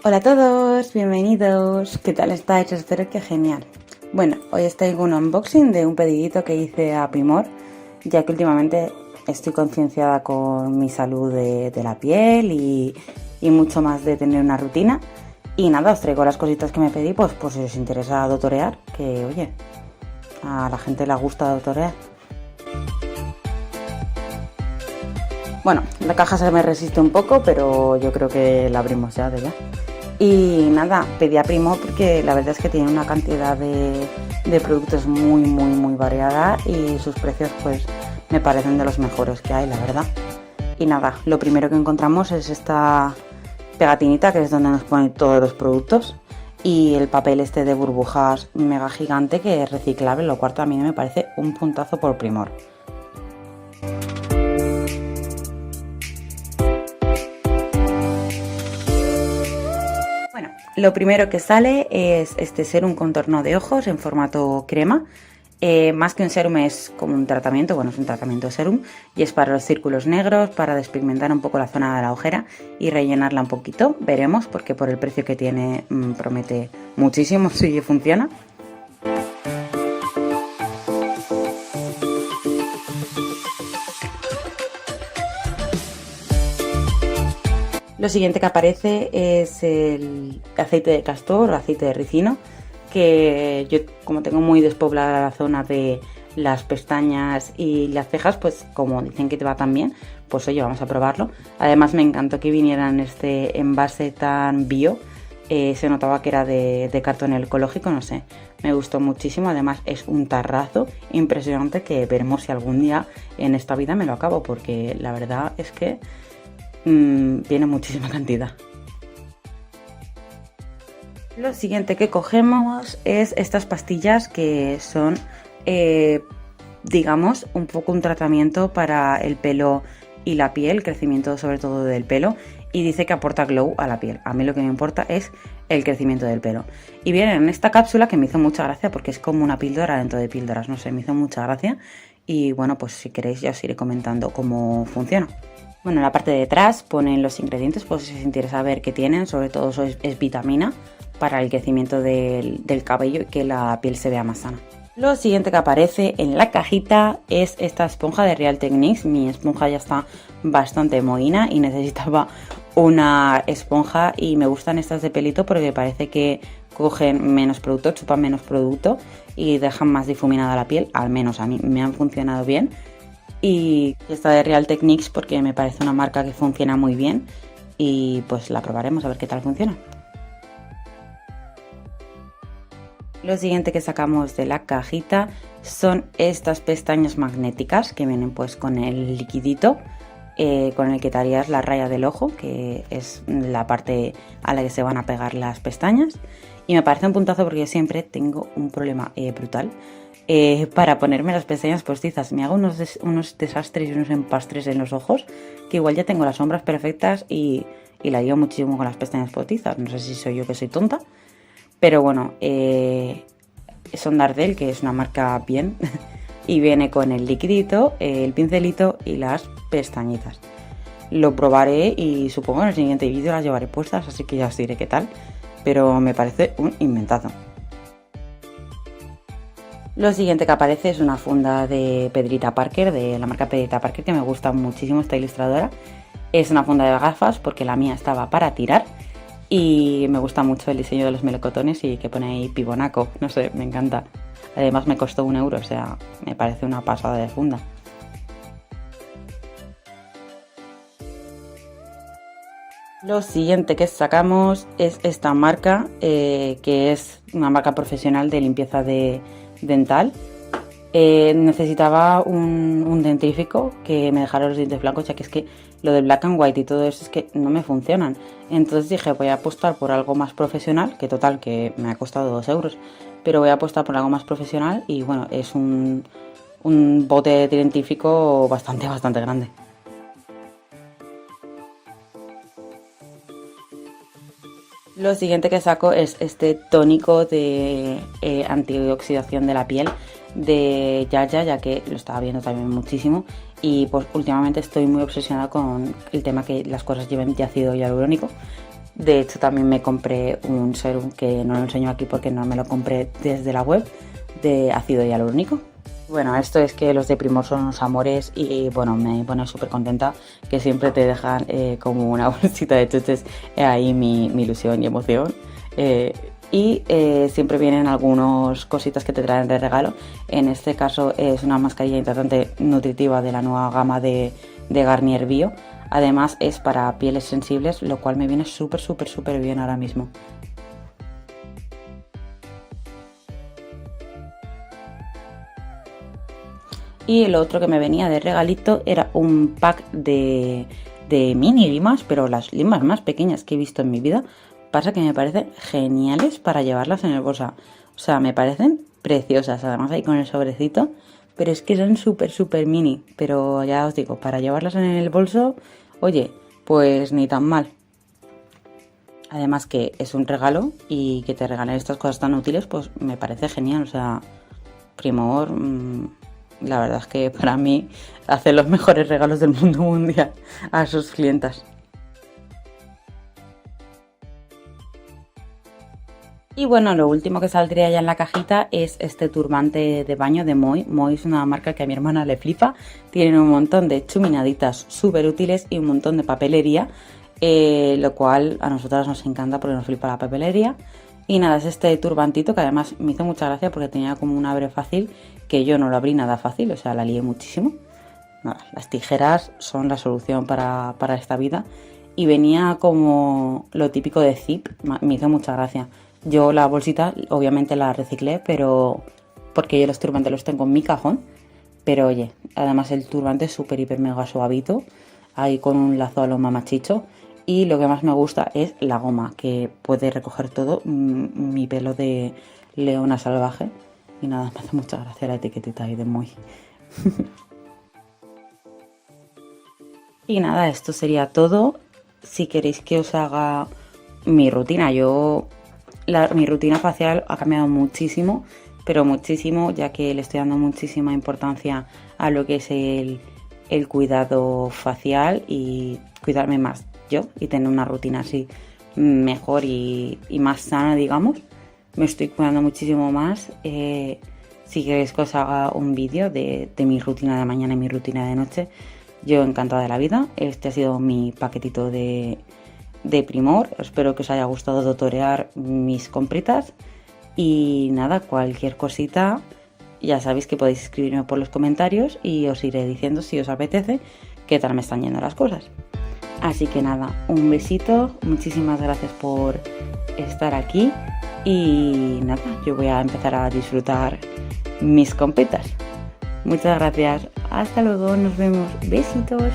Hola a todos, bienvenidos. ¿Qué tal estáis? Espero que genial. Bueno, hoy os traigo un unboxing de un pedidito que hice a Primor, ya que últimamente estoy concienciada con mi salud de la piel y mucho más de tener una rutina. Y nada, os traigo las cositas que me pedí, pues si os interesa dotorear, que oye, a la gente le gusta dotorear. Bueno, la caja se me resiste un poco, pero yo creo que la abrimos ya de ya. Y nada, pedí a Primor porque la verdad es que tiene una cantidad de productos muy variada y sus precios pues me parecen de los mejores que hay, la verdad. Y nada, lo primero que encontramos es esta pegatinita, que es donde nos ponen todos los productos, y el papel este de burbujas mega gigante que es reciclable, lo cual también me parece un puntazo por Primor. Bueno, lo primero que sale es este serum contorno de ojos en formato crema. Más que un serum es como un tratamiento, bueno, es un tratamiento serum y es para los círculos negros, para despigmentar un poco la zona de la ojera y rellenarla un poquito. Veremos, porque por el precio que tiene promete muchísimo si funciona. Lo siguiente que aparece es el aceite de castor o aceite de ricino, que yo, como tengo muy despoblada la zona de las pestañas y las cejas, pues como dicen que te va tan bien, pues oye, vamos a probarlo. Además me encantó que viniera en este envase tan bio, se notaba que era de cartón ecológico, no sé, me gustó muchísimo. Además es un tarrazo impresionante que veremos si algún día en esta vida me lo acabo, porque la verdad es que viene muchísima cantidad. Lo siguiente que cogemos es estas pastillas que son, digamos, un poco un tratamiento para el pelo y la piel, crecimiento sobre todo del pelo, y dice que aporta glow a la piel. A mí lo que me importa es el crecimiento del pelo. Y vienen en esta cápsula que me hizo mucha gracia porque es como una píldora dentro de píldoras, no sé, me hizo mucha gracia. Y bueno, pues si queréis ya os iré comentando cómo funciona. Bueno, en la parte de detrás ponen los ingredientes, pues si os interesa ver qué tienen, sobre todo es vitamina para el crecimiento del cabello y que la piel se vea más sana. Lo siguiente que aparece en la cajita es esta esponja de Real Techniques. Mi esponja ya está bastante mohina y necesitaba una esponja, y me gustan estas de pelito porque parece que cogen menos producto, chupan menos producto y dejan más difuminada la piel, al menos a mí me han funcionado bien. Y esta de Real Techniques porque me parece una marca que funciona muy bien y pues la probaremos a ver qué tal funciona. Lo siguiente que sacamos de la cajita son estas pestañas magnéticas que vienen pues con el liquidito con el que te harías la raya del ojo, que es la parte a la que se van a pegar las pestañas, y me parece un puntazo porque yo siempre tengo un problema brutal para ponerme las pestañas postizas. Me hago unos desastres y unos empastres en los ojos, que igual ya tengo las sombras perfectas y la lío muchísimo con las pestañas postizas. No sé si soy yo que soy tonta, pero bueno, son Dardel, que es una marca bien, y viene con el liquidito, el pincelito y las pestañitas. Lo probaré y supongo en el siguiente vídeo las llevaré puestas, así que ya os diré qué tal, pero me parece un inventazo. Lo siguiente que aparece es una funda de Pedrita Parker, de la marca Pedrita Parker, que me gusta muchísimo esta ilustradora. Es una funda de gafas porque la mía estaba para tirar y me gusta mucho el diseño de los melocotones y que pone ahí pibonaco, no sé, me encanta. Además me costó 1 euro, o sea, me parece una pasada de funda. Lo siguiente que sacamos es esta marca, que es una marca profesional de limpieza dental. Necesitaba un dentífrico que me dejara los dientes blancos, ya que es que lo de black and white y todo eso es que no me funcionan. Entonces dije, voy a apostar por algo más profesional, que total que me ha costado 2 euros, pero voy a apostar por algo más profesional y bueno, es un bote dentífrico bastante grande. Lo siguiente que saco es este tónico de antioxidación de la piel de Yaya, ya que lo estaba viendo también muchísimo y pues últimamente estoy muy obsesionada con el tema que las cosas lleven de ácido hialurónico, De hecho también me compré un serum que no lo enseño aquí porque no me lo compré desde la web, de ácido hialurónico. Bueno, esto es que los de Primor son unos amores y bueno, me pone súper contenta que siempre te dejan como una bolsita de chuches, ahí mi ilusión y emoción. Siempre vienen algunas cositas que te traen de regalo. En este caso es una mascarilla hidratante nutritiva de la nueva gama de Garnier Bio. Además es para pieles sensibles, lo cual me viene súper bien ahora mismo. Y lo otro que me venía de regalito era un pack de mini limas, pero las limas más pequeñas que he visto en mi vida. Pasa que me parecen geniales para llevarlas en el bolso. O sea, me parecen preciosas. Además ahí con el sobrecito. Pero es que son súper mini. Pero ya os digo, para llevarlas en el bolso, oye, pues ni tan mal. Además que es un regalo y que te regalen estas cosas tan útiles, pues me parece genial. O sea, Primor, la verdad es que para mí hace los mejores regalos del mundo mundial a sus clientas. Y bueno, lo último que saldría ya en la cajita es este turbante de baño de Moi. Moi es una marca que a mi hermana le flipa. Tienen un montón de chuminaditas súper útiles y un montón de papelería, lo cual a nosotras nos encanta porque nos flipa la papelería. Y nada, es este turbantito que además me hizo mucha gracia porque tenía como un abre fácil que yo no lo abrí nada fácil, o sea, la lié muchísimo. Nada, las tijeras son la solución para esta vida. Y venía como lo típico de zip, me hizo mucha gracia. Yo la bolsita obviamente la reciclé, pero porque yo los turbantes los tengo en mi cajón. Pero oye, además el turbante es súper hiper mega suavito, ahí con un lazo a lo mamachicho. Y lo que más me gusta es la goma, que puede recoger todo mi pelo de leona salvaje. Y nada, me hace mucha gracia la etiquetita ahí de Moi. Y nada, esto sería todo. Si queréis que os haga mi rutina, mi rutina facial ha cambiado muchísimo, pero muchísimo, ya que le estoy dando muchísima importancia a lo que es el cuidado facial y cuidarme más yo y tener una rutina así mejor y más sana, digamos. Me estoy cuidando muchísimo más. Si queréis que os haga un vídeo de mi rutina de mañana y mi rutina de noche, yo encantada de la vida. Este ha sido mi paquetito de Primor. Espero que os haya gustado tutorear mis compritas. Y nada, cualquier cosita, ya sabéis que podéis escribirme por los comentarios y os iré diciendo si os apetece qué tal me están yendo las cosas. Así que nada, un besito, muchísimas gracias por estar aquí y nada, yo voy a empezar a disfrutar mis compritas. Muchas gracias, hasta luego, nos vemos, besitos.